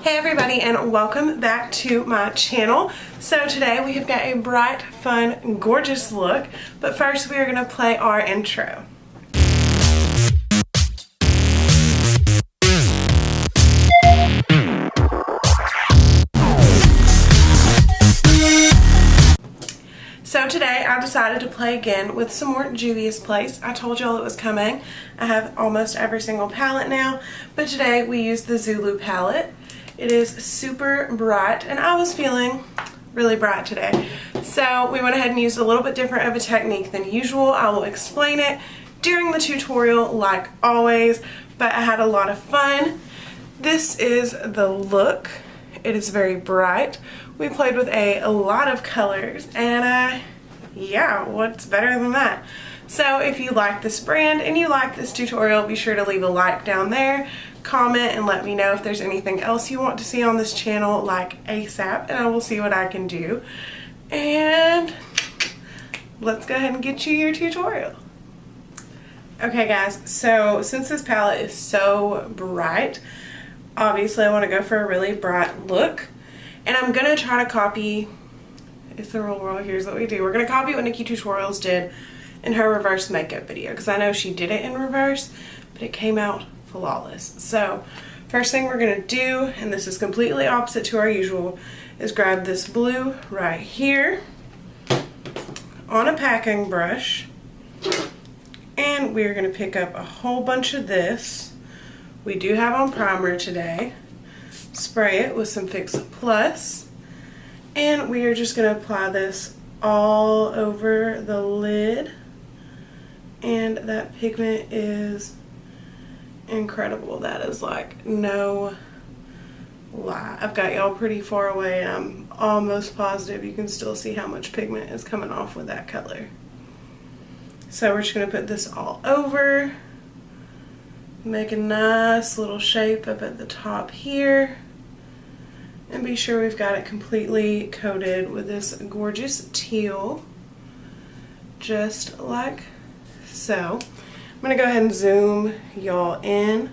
Hey everybody, and welcome back to my channel. So today we have got a bright, fun, gorgeous look, but first we are going to play our intro. So today I decided to play again with some more Juvias Place. I told y'all it was coming. I have almost every single palette now, but today we used the Zulu Palette. It is super bright, and I was feeling really bright today. So we went ahead and used a little bit different of a technique than usual. I will explain it during the tutorial like always, but I had a lot of fun. This is the look. It is very bright. We played with a lot of colors, and yeah, what's better than that? So if you like this brand and you like this tutorial, be sure to leave a like down there, comment, and let me know if there's anything else you want to see on this channel, like ASAP, and I will see what I can do. And let's go ahead and get you your tutorial. Okay guys, so since this palette is so bright, obviously I want to go for a really bright look, and I'm going to try to copy, it's the real world, here's what we do. We're going to copy what Nikki Tutorials did in her reverse makeup video, because I know she did it in reverse, but it came out flawless. So first thing we're going to do, and this is completely opposite to our usual, is grab this blue right here on a packing brush, and we're going to pick up a whole bunch of this. We do have on primer today. Spray it with some Fix It Plus, and we are just going to apply this all over the lid, and that pigment is incredible. That is like no lie. I've got y'all pretty far away, and I'm almost positive you can still see how much pigment is coming off with that color. So we're just going to put this all over, make a nice little shape up at the top here, and be sure we've got it completely coated with this gorgeous teal, just like so. I'm going to go ahead and zoom y'all in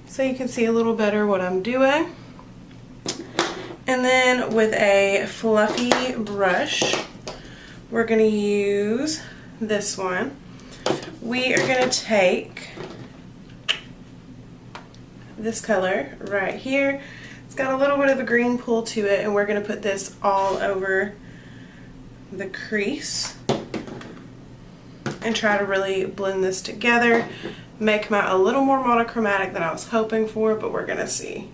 so you can see a little better what I'm doing. And then with a fluffy brush, we're going to use this one. We are going to take this color right here. It's got a little bit of a green pull to it, and we're going to put this all over the crease and try to really blend this together, make them out a little more monochromatic than I was hoping for, but we're going to see.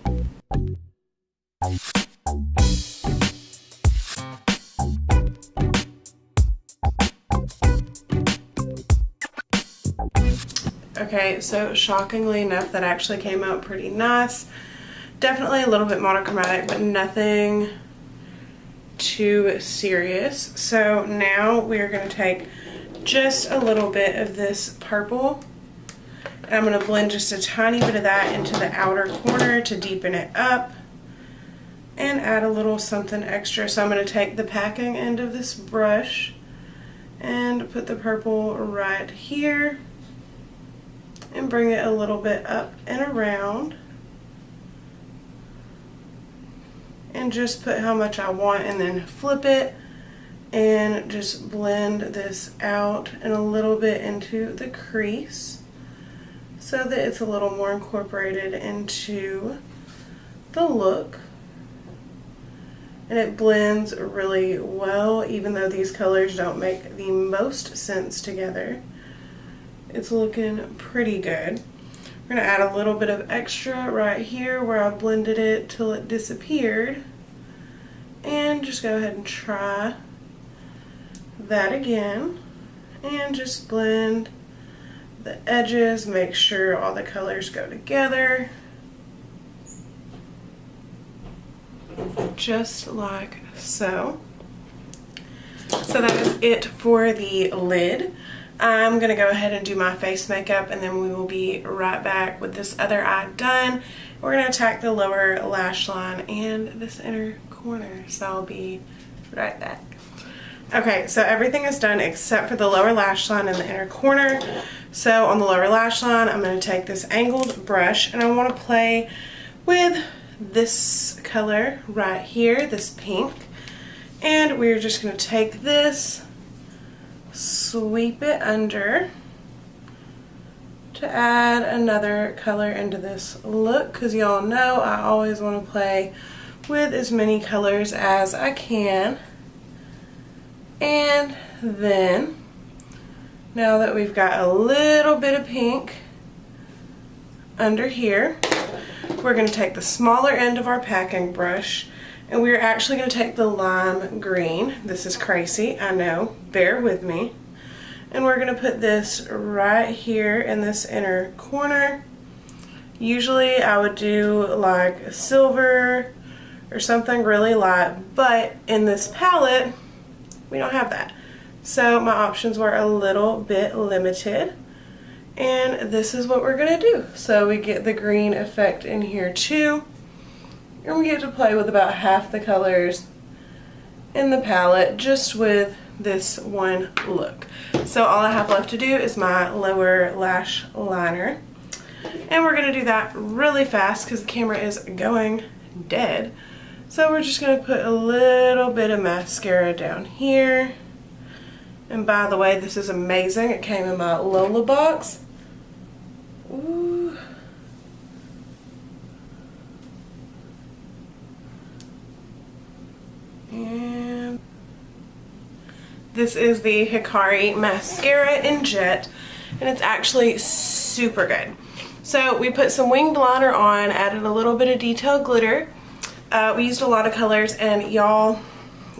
Okay, so shockingly enough, that actually came out pretty nice. Definitely a little bit monochromatic, but nothing too serious. So now we're going to take just a little bit of this purple, and I'm going to blend just a tiny bit of that into the outer corner to deepen it up and add a little something extra. So I'm going to take the packing end of this brush and put the purple right here and bring it a little bit up and around, and just put how much I want, and then flip it and just blend this out and a little bit into the crease so that it's a little more incorporated into the look. And it blends really well, even though these colors don't make the most sense together. It's looking pretty good. We're going to add a little bit of extra right here where I blended it till it disappeared, and just go ahead and try that again, and just blend the edges, make sure all the colors go together, just like so. So that is it for the lid. I'm going to go ahead and do my face makeup, and then we will be right back with this other eye done. We're going to attack the lower lash line and this inner corner, so I'll be right back. Okay, so everything is done except for the lower lash line and the inner corner. So on the lower lash line, I'm going to take this angled brush, and I want to play with this color right here, this pink, and we're just going to take this, sweep it under to add another color into this look, because y'all know I always want to play with as many colors as I can. And then, now that we've got a little bit of pink under here, we're going to take the smaller end of our packing brush, and we're actually going to take the lime green. This is crazy, I know, bear with me. And we're going to put this right here in this inner corner. Usually I would do like a silver or something really light, but in this palette we don't have that. So my options were a little bit limited, and this is what we're going to do. So we get the green effect in here too, and we get to play with about half the colors in the palette just with this one look. So all I have left to do is my lower lash liner, and we're going to do that really fast because the camera is going dead. So we're just going to put a little bit of mascara down here. And by the way, this is amazing. It came in my Lola box. Ooh. And this is the Hikari mascara in Jet, and it's actually super good. So we put some winged liner on, added a little bit of detail glitter. We used a lot of colors, and y'all,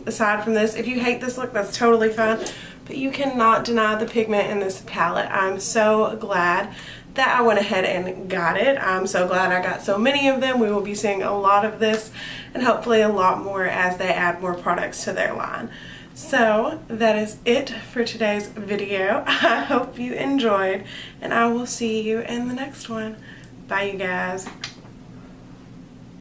aside from this, if you hate this look, that's totally fine, but you cannot deny the pigment in this palette. I'm so glad that I went ahead and got it. I'm so glad I got so many of them. We will be seeing a lot of this, and hopefully a lot more as they add more products to their line. So that is it for today's video. I hope you enjoyed, and I will see you in the next one. Bye, you guys.